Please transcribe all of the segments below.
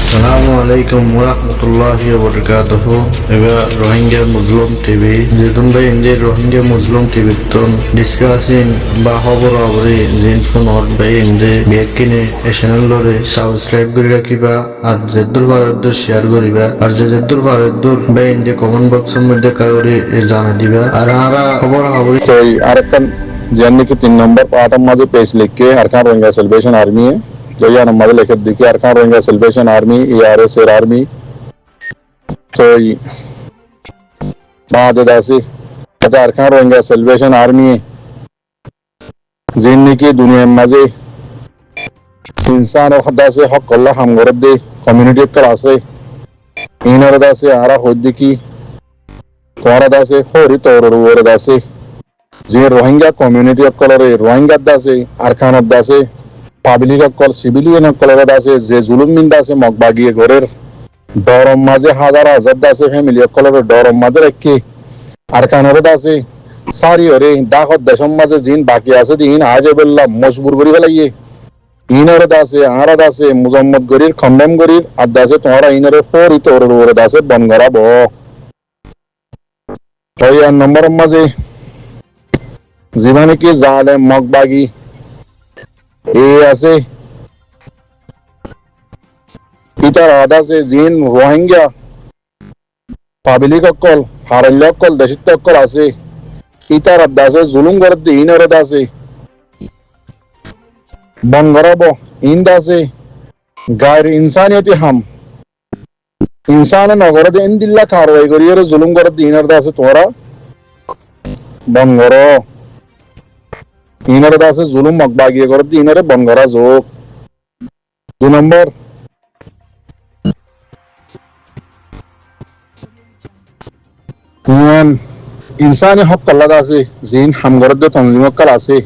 আসসালামু আলাইকুম ওরহমতুল্লাহি ওয়াবারাকাতুহু। এবার রোহিঙ্গা মুসলিম টিভি যেতুন ভাই ইন্ডিয়া রোহিঙ্গা মুসলিম টিভি তুন ডিসকাসিং বা খবর খবরে জিন ফোনত ভাই ইন্ডে বেকিনে এই চ্যানেলরে সাবস্ক্রাইব করে রাখিবা আর যেদুর ভারতদের শেয়ার করিবা আর যেদুর ভারতদের ভাই ইন্ডে কমেন্ট বক্সের মধ্যে কাগরে জানা দিবা আর আমরা খবর খবরে तो आरकन जानने की 3 नंबर आटम माजे पेज लिख के अरकान रोहिंग्या सेलिब्रेशन आर्मी है जो या नंबर लिखे देखिए अरकान Rohingya celebration army ARS army तो बाद दासी पता अरकान रोहिंग्या सेलिब्रेशन आर्मी जिन्नी की दुनिया माजे इंसान और खुदा से हक अल्लाह हम गरद दे कम्युनिटी क्लास है इन अरदा से आरा खुद की तोरदा से होरी तोर वरदा से जे रोहिंग्या कम्युनिटी कलर रोहिंग्या दासे आरकान दासे पाब्लिक कल सिविलियन कलर दासे जे जुलुम मिन दासे मगबागी घरेर डरम माजे हजार हजार दासे फैमिली कलर डरम माजे रखे आरकानर दासे सारी अरे दाखत दशम माजे जिन बाकी आसे दिन आज बेल्ला मजबूर करी फैलाइए इनर दासे आरा दासे मुजम्मद गरीर खंडम गरीर आद दासे तुम्हारा इनरे फोर तोर वर दासे बनगरा बो तो या नंबर माजे जीवन की जाले मगबागी ए ऐसे इतर आदा से जीन रोहिंग्या पाबिलिक अक्कल हारल्य अक्कल दशित अक्कल आसे इतर अद्दा से जुलुम करत इन अरदा से बनगरबो इंदा से गैर इंसानियत हम इंसान नगरद इन दिल्ला कार्रवाई करियर जुलुम करत इन अरदा से तोरा बनगरो इनर दासे जुलुम मगबागी करत इनरे बनगरा जोक 2 नंबर इंसानी हक कल्ला दासे जिन हम गरत दे तंजीम कल आसे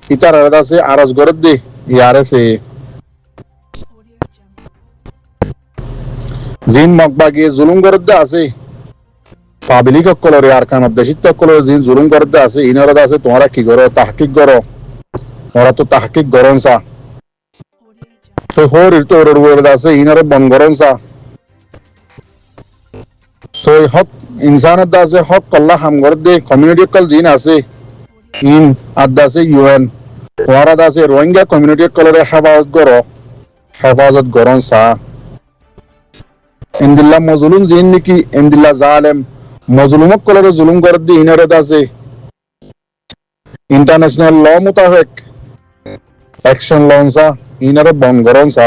इतर अरदा से आरज गरत दे यारे से जिन मगबागी जुलुम गरत दे आसे पाब्लिक कलर आरकान दशित कलर जिन जुलुम करते आसे इनर दासे तुम्हारा की करो तहकीक करो और तो तहकीक करोन सा तो होर तो वर दासे इनर बन करोन सा तो हक इंसान दासे हक कल्ला हम कर दे कम्युनिटी कल जिन आसे इन आदा से UN तुम्हारा दासे रोहिंग्या कम्युनिटी कलर हेफाजत करोन सा इंदिल्ला मजलूम जिन की इंदिल्ला जालिम मजलूम कलर जुलूम कर दी इनर दासे इंटरनेशनल लॉ मुताबिक एक्शन लॉन सा इनर बंगरन सा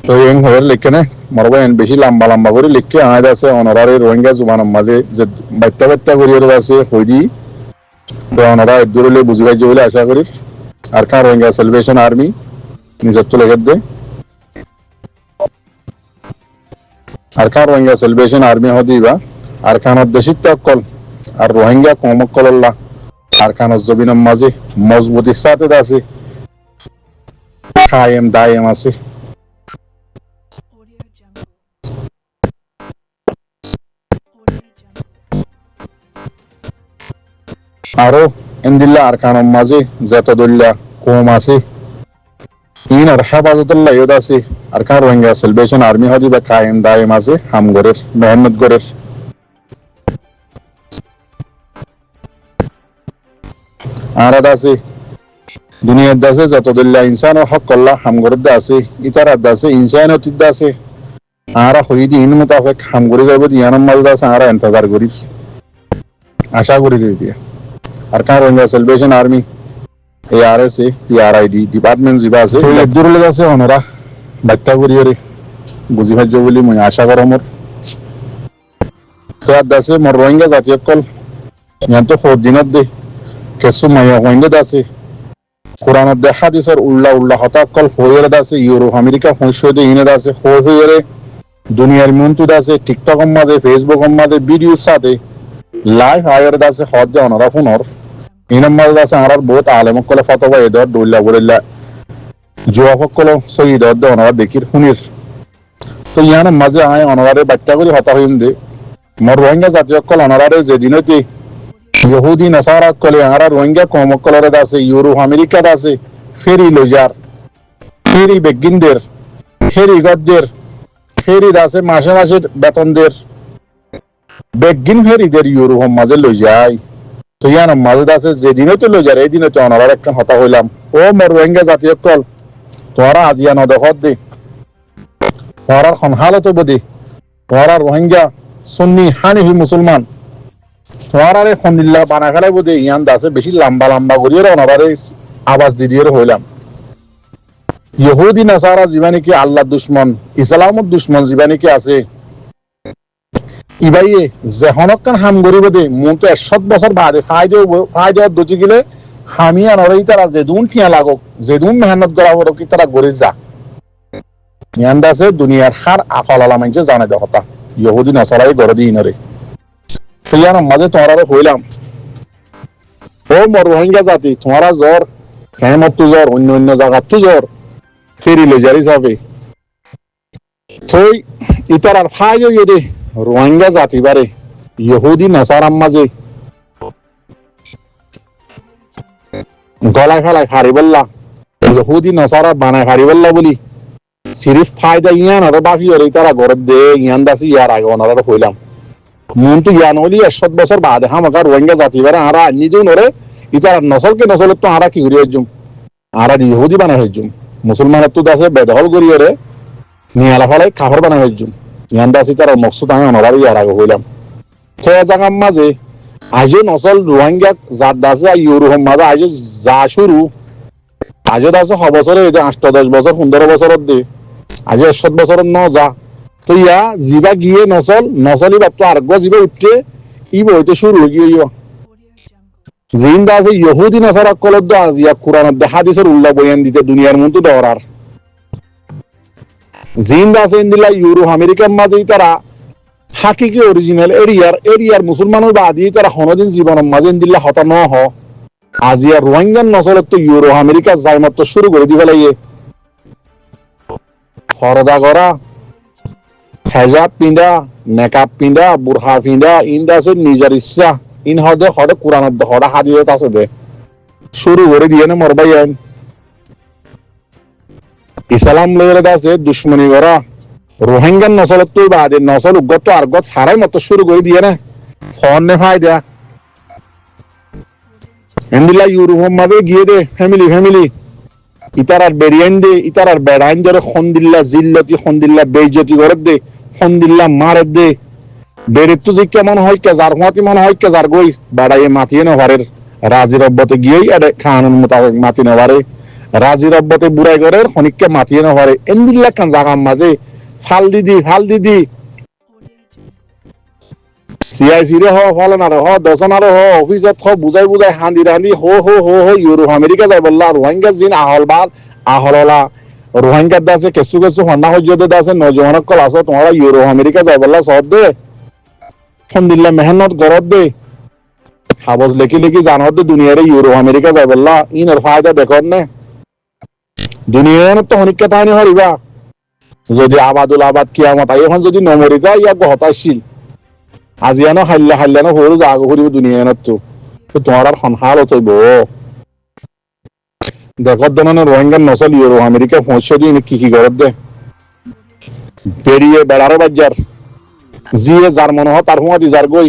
तो ये होर लिखे ने मरबा एन बेशी लंबा लंबा करे लिखे आय दासे ऑनरारी रोहिंग्या जुबान माजे जे बट्टा बट्टा करियर दासे होदी तो ऑनरा इदुरले बुझिबाय जोले आशा करी अरकान रोहिंग्या सेलिब्रेशन आर्मी निजत्तु लगत दे अरकान रोहिंग्या सेलिब्रेशन आर्मी होदीबा अरकान दशित कल और रोहिंग्या कौम कलल्ला अरकान जबिन माजे मजबूती साथे दासे कायम दायम आसे आरो इंदिल्ला अरकान माजे जतदुल्ला कौम आसे इन हेफाजतुल्लाह योदासे अरकान रोहिंग्या सेलिब्रेशन आर्मी होदीबा कायम दायम आसे हम गरेर मेहनत गरेर आरा दासे दुनिया दासे जतदुल्ला इंसान और हक अल्लाह हम गरद दासे इतर दासे इंसान दासे आरा होइदी इन मुताबिक हम गरे जाबो यानम माल दासे आरा इंतजार करी आशा करी दिया अरकान Rohingya celebration army ARS PRID department जिबा আছে দূর লেগে আছে ওনারা বাচ্চা করিয়ে বুঝি ভাজ্য বলি মই আশা করো মোর তো দাসে মোর রোহিঙ্গা জাতীয় কল ইয়াতো খোদ দিনত দে কেসু মাইয়া হইন্দ দাসে কোরআনত দে হাদিসের উল্লা উল্লা হতা কল হইরে দাসে ইউরোপ আমেরিকা হইছে দে ইনে দাসে হইরে দুনিয়ার মন্তু দাসে টিকটক মাঝে ফেসবুক মাঝে ভিডিও সাথে লাইভ আয়ার দাসে হদ দে ওনারা ফোনর इनम्मल दासे आरार बहुत आलेम कले फतवा एदर दोल्ला बोलेला जुआफ कलो सही दर दे ओनारा देखिर हुनिर तो यान मजे आए ओनारे बट्टा करी हता होइम दे मोर रोहिंग्या जातीय कल ओनारे जे दिनते यहूदी नसारा कले आरा रोहिंग्या कौम कलर दासे यूरोप अमेरिका दासे फेरी लोजार फेरी बेगिंदर ফেরি গদ্দের ফেরি আছে মাসে মাসে বেতন দের বেগিন ফেরিদের ইউরোপ মাঝে লই যায় তো ইয়ান মাঝে আছে যেদিনে তো লই যায় এই দিনে তো অনার একখান হতা হইলাম ও মোর রোহিঙ্গা জাতীয় কল তোরা আজিয়া নদখত দে তোরার খনহালত বদি তোরা রোহিঙ্গা সুন্নি হানিফি মুসলমান তোরারে খন্দিল্লা বানা ফেলাই বদি ইয়ান দাসে বেশি লম্বা লম্বা করিয়ে অনারে আওয়াজ দিয়ে হইলাম ইহুদি নাসারা জীবানিকে আল্লাহ দুশ্মন ইসলামত দুশ্মন জীবানিকে আছে ইবাইয়ে যে হনকান হাম গরিব দে মন তো 100 বছর বাদে ফায়দা দতি গেলে হামিয়া নরই তারা যেদুন ঠিয়া লাগক যেদুন মেহনত করা হলো কি তারা গড়ে যা ইয়ান্দাসে দুনিয়ার হার আফাল আলামাইছে জানে দে হতা ইহুদি নাসারাই গড়ে দিই নরে ইয়ান মাঝে তোরারে হইলাম ও মর রোহিঙ্গা জাতি তোরা জ্বর কেমত তো জ্বর অন্য অন্য জায়গা তো জ্বর ফেরি লেজারি যাবে থই ইতারার ফায়দা ইয়ে রোহিঙ্গা জাতি বারে ইহুদি নাসারাম মাঝে গলায় ফেলায় হারি বললা ইহুদি নাসারা বানায় হারি বললা বলি সিরিফ ফায়দা ইয়ান আর বাকি ওর তারা ঘর দে ইয়ান দাসি ইয়ার আগে ওনারা হইলাম মন তো ইয়ান হলি 100 বছর বাদে হামাকা রোহিঙ্গা জাতি বারে আরা নিজেও নরে ইতারা নসলকে নসল তো আরা কি করি হইজুম আরা ইহুদি বানায় হইজুম মুসলমানের তো দাসে বেদখল করি ওরে নিয়ালা ফলাই কাফর বানায় হইজুম ইয়ান দাসি তার মকসুদ আমি ওনারা ইয়ার আগে হইলাম তো জায়গার মাঝে আজও নসল রোহিঙ্গা জাত দাসে ইউরোপ মাঝে আজও যা শুরু আজও দাসে 6 বছরে 8-10 বছর 15 বছরত দে আজ 100 বছর ন যা তো ইয়া জিবা গিয়ে নসলি বাপ তো আরেক জিবা উঠছে ই বইতে শুরু হয়ে গিয়ে জিন্দা আছে ইহুদি নাসারা কলদ আজিয়া কুরআন হাদিসের উল্লাহ বয়ান দিতে দুনিয়ার মতো দরার জিন্দা আছে ইন্দিলা ইউরোপ আমেরিকার মাঝে তারা হাকিকি অরিজিনাল এরিয়ার মুসলমানের বাদী তারা হনদিন জীবনের মাঝে ইন্দিলা হতা ন হ আজিয়া রোহিঙ্গান নসলত তো ইউরোপ আমেরিকা যাই মাত্র শুরু করে দিবে লাগে ফরদা করা হেজাব পিন্ধা মেকআপ পিন্ধা বুরহা পিন্ধা ইন্দা আছে নিজের ইচ্ছা ইন হদে কোরআনত হদা হাদিসত আছে দে শুরু করে দিয়ে না মরবাই আইন ইসলাম লয়ের আছে দুশ্মনী করা রোহিঙ্গান নসলত তো বাদে নসল উগত আর গত হারাই মত শুরু করে দিয়ে না ফোন নে ফায়দা এন্দিলা ইউরোপ মাঝে গিয়ে দে ফ্যামিলি ইতারার বেরিয়ান দে ইতারার বেড়াইন ধরে খন্দিল্লা জিল্লতি খন্দিল্লা বেইজ্জতি করে দে খন্দিল্লা মারে দে বেড়ে তো যে কেমন হয় কেজার হুয়াতি মনে হয় কেজার গই বাড়াইয়ে মাতিয়ে নেওয়ারের রাজি রব্বতে গিয়েই এডে খানুন মোতাবেক মাতি নেওয়ারে রাজি রব্বতে বুড়াই করে খনিককে মাতিয়ে নেওয়ারে এন্দিল্লা কান জাগার মাঝে ফাল দিদি CIC রে ফলনারে দশনারে অফিসত বুঝাই হান্দি হো ইউরোপ আমেরিকা যাই বললা রোহিঙ্গা জিন আহললা রোহিঙ্গার দাসে কেসু হন্না হজ্জতে দাসে নজওয়ানক কল আসো তোমরা ইউরোপ আমেরিকা যাই বললা সব দে ফোন দিল্লা মেহনত গরত দে হাবজ লেখি জানত দে দুনিয়ারে ইউরোপ আমেরিকা যাই বললা ইনর ফায়দা দেখর নে দুনিয়ার তো হনিকা তাইনি হরিবা যদি আবাদ কিয়ামত আই এখন যদি নমরি যায় ইয়া হতাশীল আজিয়ানো হাল্লানো হরু জাগ করিব দুনিয়ানত তো তোমার আর হালত হইব দেখত দননে রোহিঙ্গার নসল ইউরোপ আমেরিকা পৌঁছে দিয়ে কি করত দে বেরিয়ে বেড়ারো বাজার জিয়ে যার মনে হয় তার হুঁয়াদি যার গই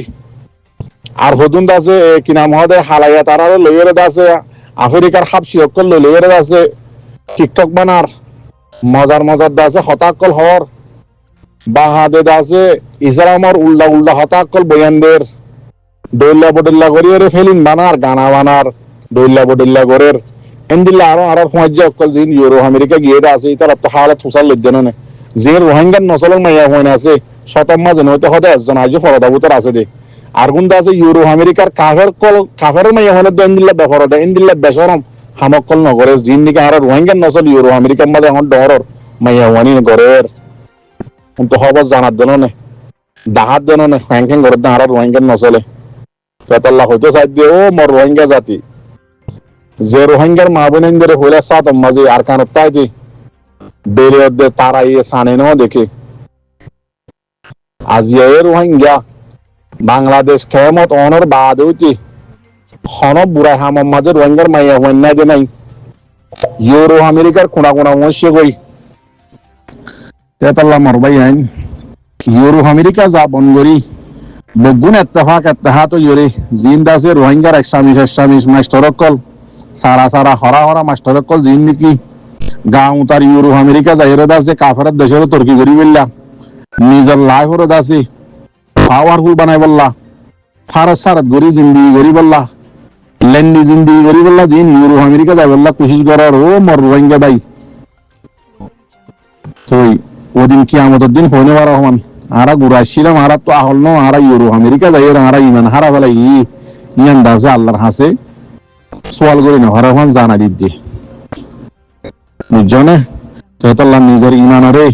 আর হদুন দাসে কি নাম হদে হালাইয়া তারারও লইয়ের দাসে আফ্রিকার হাবসি অকল লইয়ের দাসে টিকটক বানার মজার দাসে হতাকল হওয়ার বাহাদে দাসে ইসলামর উল্লা হতাকল বয়ানদের দৈল্লা বডল্লা করিয়ে ফেলিন বানার গানা বানার দৈল্লা বডল্লা করের এন্দিল্লা আরো ফৌজ্জা অকল জিন ইউরোপ আমেরিকা গিয়ে আছে তার তো হালত হুসাল লজ্জন নে যে রোহিঙ্গার নসলের মাইয়া হইন আছে শতম মাঝে নয়তো হতে একজন আজ ফরদাবুতর আছে দে আর গুন্দা আছে ইউরোপ আমেরিকার কাফের মাইয়া হইন এন্দিল্লা বেফরদা এন্দিল্লা বেশরম হামকল নগরে জিন দিকে আর রোহিঙ্গার নসল ইউরোপ আমেরিকার মাঝে এখন ডহরর মাইয়া হইনি গরের তো খবর জানার জন্য নে ডাহাত জন্য নে খ্যাং করে আর রোহিঙ্গার নচলে পেতাল্লা হয়তো চাই দিয়ে ও মর রোহিঙ্গা জাতি যে রোহিঙ্গার মা বোনেদের হইলে সাত মাঝে আর কানত তাই দি বেরিয়ে তারা ইয়ে সানে ন দেখে আজিয়া রোহিঙ্গা বাংলাদেশ খেমত অনর বাদ হইতি হন বুড়াই হামর মাঝে রোহিঙ্গার মাইয়া হইন না যে নাই ইউরোপ আমেরিকার কোনা মশে গই তেতাল্লাহ মরবাই আইন ইউরোপ আমেরিকা যা বনগরি বগুন এত্তেহাত ইউরে জিন দাসে রোহিঙ্গার একসামিস মাস্টরকল সারা সারা হরা হরা মাস্টরকল জিন নাকি গাঁও তার ইউরোপ আমেরিকা যাইরে দাসে কাফের দেশের তর্কি করি বললা নিজের লাইফরে দাসে পাওয়ারফুল বানাই বললা ফারস সারত গরি জিন্দিগি গরি বললা লেন্ডি জিন্দিগি গরি বললা জিন ইউরোপ আমেরিকা যাই বললা কোশিশ করার ও মর রোহিঙ্গা ভাই তুই ওদিন কি আমাদের দিন হইনে বার রহমান আরা ঘুরাইছিলাম আরা তো আহল ন আরা ইউরোপ আমেরিকা যাই আরা ইমান হারা বেলা ইয়ান দাসে আল্লাহর হাসে সোয়াল করি না হর রহমান জানা দিদি বুঝছনে তেতাল্লাহ নিজের ইমানরে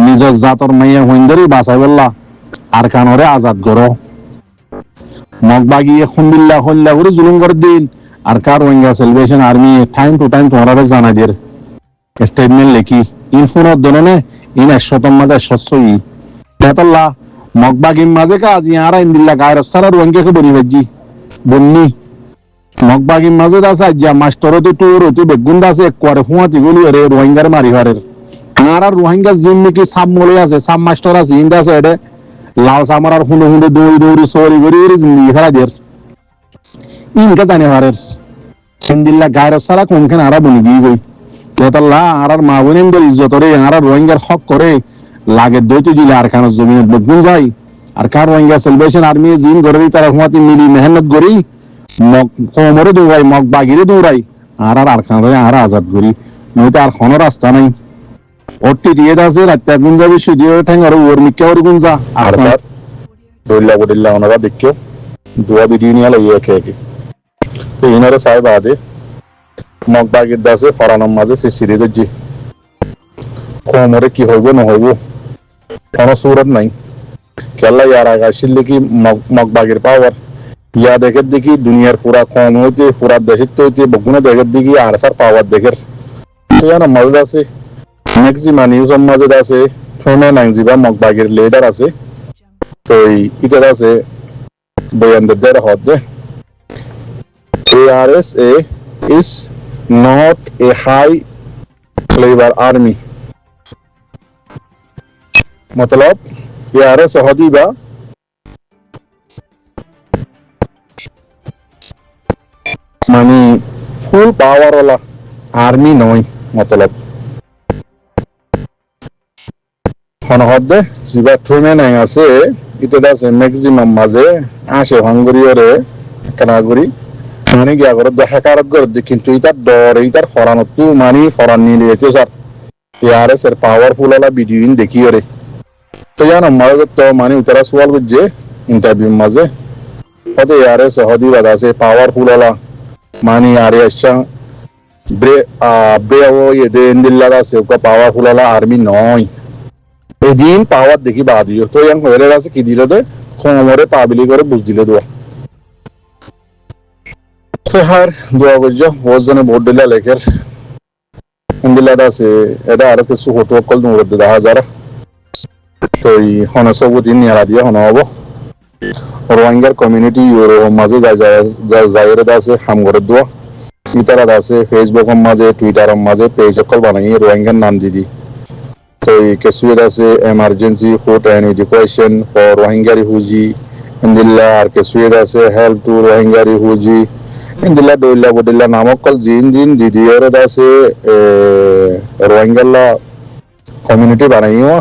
নিজের জাতর মাইয়া হইন্দরে বাঁচাই বললা আর কানরে আজাদ করো মগ বাগিয়ে খুন্দিল্লা হল্লা করে জুলুম করে দিন আর কার Rohingya salvation army time to time তোমার জানা দিয়ে স্টেটমেন্ট লেখি ইন ফোনের দলনে ইন 100 মাঝে 100 তেতাল্লাহ মগ বাগির মাঝে কাজ ইয়ারা ইন্দিল্লা গায়ের সারা রোহিঙ্গাকে বনি বাজি বন্নি মগ বাগির মাঝে দাসা যা মাস্টরতে টুরতে বেগুন দাসে একবারে হুঁয়াতি গলি রে রোহিঙ্গার মারি হারের আর রোহিঙ্গা জিন নাকি সাব মলে আছে সাব মাস্টার আছে ইন্দা আছে এটা লাও সামার হুঁডে হুঁডে দৌড়ি সরি গরি জিন্দগি খেলা দের ইনকা জানে হারের ইন্দিল্লা গায়ের সারা কোনখানে আরা বনি গিয়ে গই তেতাল্লাহ আর মা বোনেদের ইজ্জতরে আর রোহিঙ্গার হক করে লাগে দইতে দিলে আর খানের জমিনে বেগুন যায় আর কার রোহিঙ্গা সেলিব্রেশন আর্মি জিন গরি তারা হুঁয়াতি মিলি মেহনত গরি মগ কোমরে দৌড়াই মগ বাগিরে দৌড়াই আর খানরে আর আজাদ করি নইতো আর কোনো রাস্তা নাই ওটি দিয়ে দাসে রাত্তা গুঞ্জা বেশি দিয়ে ঠ্যাং আর ওর মিক্কা ওর গুঞ্জা আর স্যার দৌড়লা বডিল্লা ওনারা দেখিও দুয়া ভিডিও নিয়ে লইয়ে একে তো ইনারে সাহেব আদে মগ বাগির দাসে ফরানম মাঝে সিসিরি দজি কোমরে কি হইব না হইব কোনো সুরত নাই কেল্লা ইয়ার আগাছিল কি মগ বাগির পাওয়ার ইয়া দেখে দেখি দুনিয়ার পুরা কম হইতে পুরা দেশের তো হইতে বগুনে দেখে দেখি আর সার পাওয়ার দেখের তো ইয়ার মজা আছে ম্যাক্সিমা নিউজ মাঝে আছে ফোনে নাইজিবা মগবাগের লিডার আছে তো এটা আছে বয়ানদের হদে ARSA is not a high caliber army मतलब ARS হদিবা মানে ফুল পাওয়ার वाला আর্মি নয় মতলব হনহদে জিবা ট্রেনে নাই আছে এটা আছে ম্যাক্সিমাম মাঝে আসে হাঙ্গরিয়রে কানাগুরি মানে গিয়া করে দেখাকারত করে কিন্তু ইতার ডর ইতার ফরানত মানে ফরান নিয়ে লিয়েছে স্যার ইয়ারএস এর পাওয়ারফুল वाला ভিডিও দেখিয়রে তো জানো মাঝে তো মানে উতারা সওয়াল করছে ইন্টারভিউ মাঝে হতে ইয়ারএস হদি বাদা আছে পাওয়ারফুল वाला मानी आरे अच्छा ब्रे वो ये दे इंदिल्ला से उसका पावरफुल वाला आर्मी नॉय ये दिन पावर देखी बात ही तो यंग होरे दासे की दिले दे खोमरे पाबिली करे बुझ दिले दुआ तो हर दुआ गुज्जो वो जने बोर्ड दिला लेकर इंदिल्ला दासे एडा आरे के सु होटो कल दूर दे 10,000 तो ये होने सब वो दिन यार दिया होना वो রোহিঙ্গার কমিউনিটি ইউরো মাঝে যাইরে দাসে হাম করে দোয়া ইতারা দাসে ফেসবুক মাঝে টুইটার মাঝে পেজ কল বানাই রোহিঙ্গার নাম দিদি তো কেসুয়ে দাসে emergency food and education for Rohingya refugee ইন্দিল্লা আর কেসুয়ে দাসে হেল্প টু রোহিঙ্গা রিফিউজি ইন্দিল্লা দইল্লা বডিল্লা নামক কল জিন দিদি এর দাসে রোহিঙ্গালা কমিউনিটি বানাইও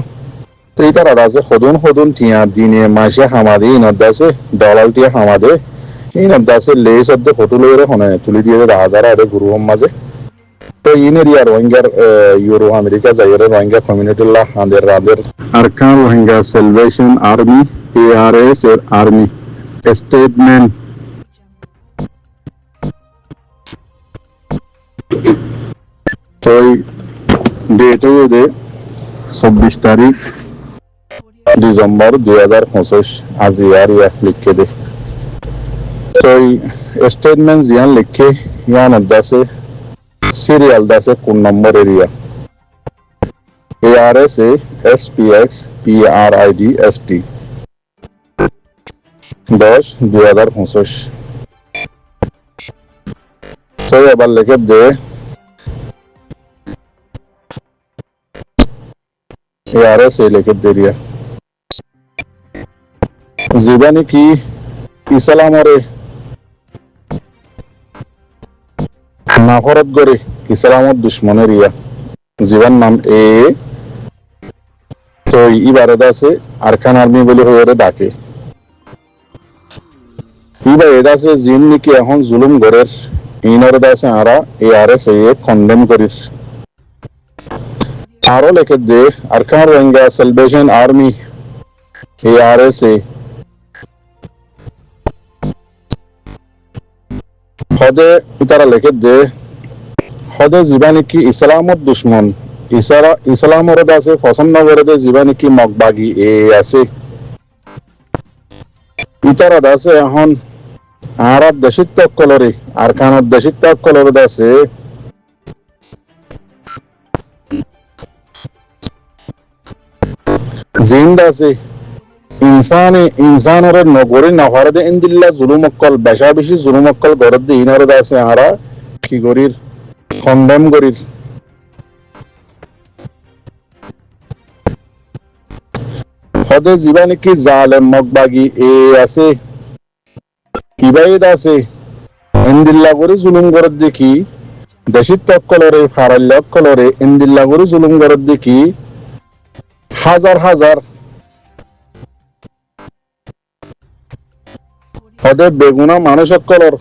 तो इधर अदा से खुदून थिया दीने माशे हमारे इन अदा से डॉलर टिया हमारे इन अदा से ले सद्दे फोटो ले रहे होने तुली दिए 10,000 अरे गुरु हम मजे तो इन्हें रिया रोहिंग्या यूरो अमेरिका जाइए रोहिंग्या कम्युनिटी ला आंधेर अरकान Rohingya celebration army ARS army statement तो डेट दे 26 तारीख दिसंबर 2025 आज यार या लिख के दे तो स्टेटमेंट यहाँ लिख के यहाँ नद्दा से सीरियल दा से कौन number area ARSA SPX PRIDST 10/2025 तो ये बार लिखे दे ARS লেখে দেরিয়া জীবানী কি ইসলামরে নাফরত করে ইসলামত দুশ্মনের ইয়া জীবন নাম এ তো ইবারত আছে আরকান আর্মি বলে হয়ে ডাকে ইবার এদ আছে জিন নাকি এখন জুলুম গরের ইনরদ আছে আরা ARS কন্ডেম করির আরো লেখে দে Arakan Rohingya salvation army ARS হদে তারা লেখে দে হদে জীবানী কি ইসলামত দুশ্মন ইসলামর আছে পছন্দ করে দে জীবানী কি মগবাগি আছে ইতারা আছে এখন আরব দেশিত্ব কলরে আর কানত দেশিত্ব কলরে আছে জিন্দ আছে ইনসানের নগরী নফারদে ইন্দিল্লা জুলুমক্কল বেশা বেশি জুলুমক্কল গরদ দি ইনরদ আছে আরা কি গরির কন্ডেম গরির হদে জীবানী কি জালেম মগবাগি আছে ইবাইদ আছে ইন্দিল্লা করে জুলুম গরদ দেখি দেশিত্ব কলরে ফারাল্য কলরে ইন্দিল্লা করে জুলুম গরদ দেখি হাজার হাজার হদে বেগুনা মানুষ কলর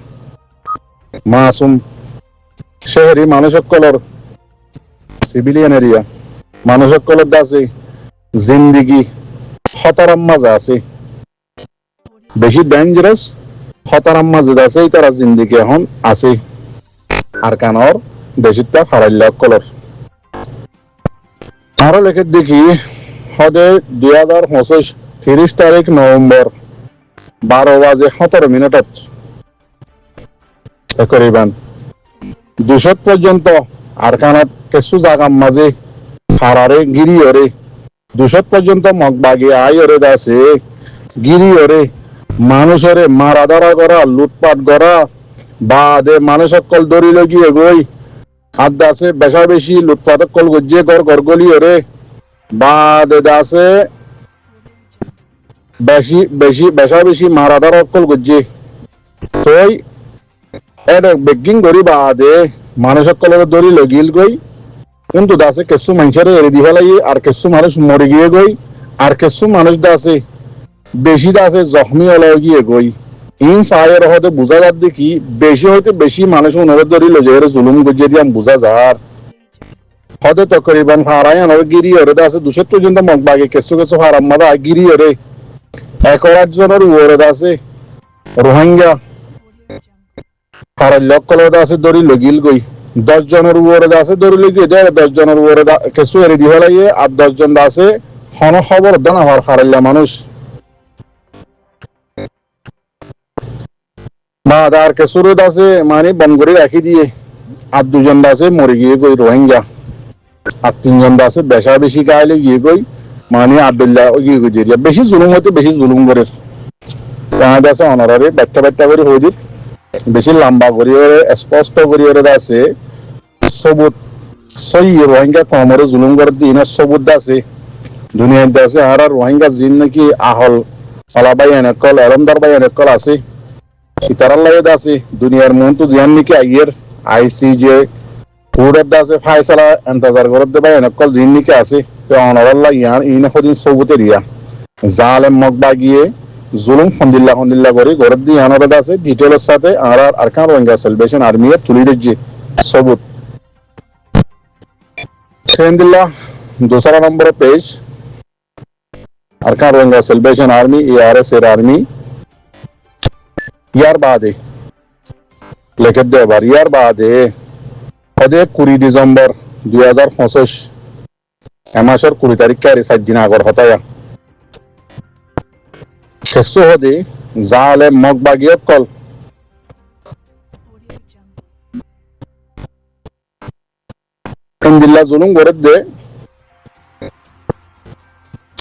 মাসুম শহরি মানুষ কলর সিভিলিয়ান এরিয়া মানুষ কলর আছে জিন্দিগি খতরাম মাঝে আছে বেশি ডেঞ্জারাস খতরাম মাঝে আছে তারা জিন্দিগি এখন আছে আর কানর দেশিতা ফারাল্য কলর আরো লেখে দেখি হদে 2025 30 তারিখ নভেম্বর 12:17 তকরিবান 200 পর্যন্ত আরকানত কিছু জায়গা মাঝে হারারে গিরিয়রে 200 পর্যন্ত মগবাগি আইরে দাসে গিরিয়রে মানুষরে মারা ধরা করা লুটপাট করা বাদে মানুষ সকল দড়ি লগিয়ে গই আদাসে বেশা বেশি লুটপাট কল গজ্জে গর গলিয়রে বাদে দাসে বেশি বেশি বেশা বেশি মারা ধরা কল গজ্জে তোই এটা বেগিং করি বাদে মানুষ সকলের দড়ি লগিল গই কিন্তু দাসে কিছু মানুষের এড়ে দি ফেলাই আর কিছু মানুষ মরে গিয়ে গই আর কিছু মানুষ দাসে বেশি দাসে জখমি হলে গিয়ে গই ইন সায়ের হতে বুঝা যার দেখি বেশি হইতে বেশি মানুষ ওনার দড়ি লজে জুলুম গজ্জে দিয়ে বুঝা যার হতে তকরিবান ফারাই আনার গিরি ওরে দাসে 200 পর্যন্ত মগবাগে কিছু কিছু ফারাম মাদা গিরি ওরে 1 জনের ওরে দাসে রোহিঙ্গা ফারাল্য কলর দাসে দড়ি লগিল গই 10 জনের ওরে দাসে দড়ি লগিয়ে দেয় 10 জনের ওরে কিছু এড়ে দি ফেলাই আর 10 জন দাসে হন খবর দানা হওয়ার ফারাল্য মানুষ বা আর কিছু দাসে মানে বন করে রাখি দিয়ে আর 2 জন দাসে মরে গিয়ে গই রোহিঙ্গা আর 3 জন দাসে বেশা বেশি গাইলে গিয়ে গই মানে আব্দুল্লাহ গিয়ে গই দিয়া বেশি জুলুম হইতে বেশি জুলুম করে দাসে অনারারে বাচ্চা করে হই দি বেশি লম্বা করিয়ে স্পষ্ট করিয়ে আছে সবুত সই রোহিঙ্গা কমরে জুলুম করে দিন সবুত আছে দুনিয়ার দেশে আর রোহিঙ্গা জিন নাকি আহল ফলাবাই এনেকল এরমদার বাই এনেকল আছে ইতারার লাগে আছে দুনিয়ার মন তো জিয়ান নাকি আইয়ের ICJ কোর্টের দাসে ফায়সালা ইন্তজার করে দেবাই এনেকল জিন নাকি আছে তো অনারাল্লাহ ইয়ান ইনে খদিন সবুতের ইয়া জালেম মগবাগিয়ে জুলুম খন্দিল্লা করে গরদ দিয়ে আনারদ আছে ডিটেলের সাথে আর আরকান রোহিঙ্গা সেলিব্রেশন আর্মি তুলি দিচ্ছে সবুত সেন্দিল্লা दूसरा नंबर पेज अरकान रोहिंग्या सेलिब्रेशन आर्मी ARS এর আর্মি ইয়ার বাদে লেখে দে এবার ইয়ার বাদে হদে 20 ডিসেম্বর 2025 এমাসের 20 তারিখ কারে 7 দিন আগর হতায়া কেসু হদে জালেম মগবাগি কল ইন্দিল্লা জুলুম করে দে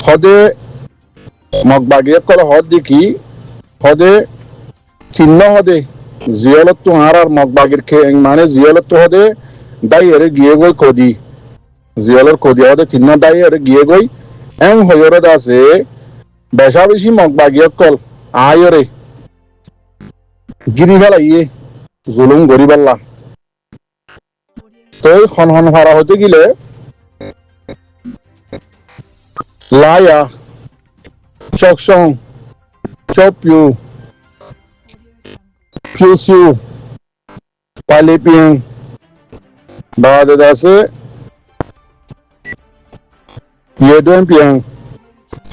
হদে মগবাগি কল হদ দেখি হদে চিহ্ন হদে জিয়ালত তো আর মগবাগির মানে জিয়ালত তো হদে দাইয়ের গিয়ে গই কদি জিয়লের কদিয়া হতে তিন দায়ী আর গিয়ে গই এং হয়রে আছে বেশা বেশি মগবাগিয়ক কল আয়রে গিরি ফেলা ইয়ে জুলুম গরিবাল্লা তো খন খন হারা হতে গেলে লায়া চকসং চপিউ পিউসিউ পালিপিং বাদে আছে পিয়েডোন পিয়াং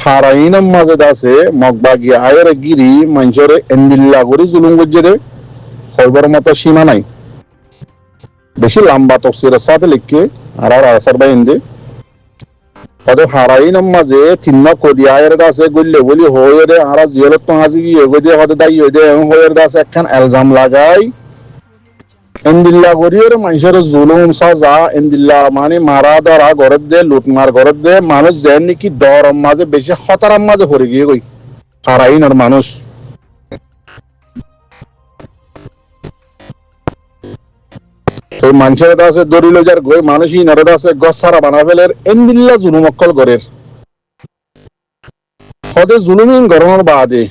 হারাইনাম মাঝে আছে মগবাগি আয়ের গিরি মঞ্চরে এন্দিল্লা গরি জুলুম গজ্জে হইবার মতো সীমা নাই বেশি লম্বা তফসিরের সাথে লিখকে আর আসার বাইন্দে হয়তো হারাইনাম মাঝে তিন্ন কদি আয়ের আছে গল্লে বলি হয়ে রে আর জিয়লত তো হাজি গিয়ে গদি হয়তো দায়ী হয়ে দে হয়ে আছে একখান এলজাম লাগাই এন্দিল্লা গরিয়ের মানুষের জুলুম সাজা এন্দিল্লা মানে মারা ধরা ঘরত দে লুটমার ঘরত দে মানুষ যেন নাকি ডর মাঝে বেশি খতরার মাঝে পড়ে গিয়ে গই হারাইনার মানুষ এই মানুষের আছে দরিল যার গই মানুষই নরদ আছে গছ সারা বানা ফেলের এন্দিল্লা জুলুম অক্কল গরের হদে জুলুমিন গরমের বাদে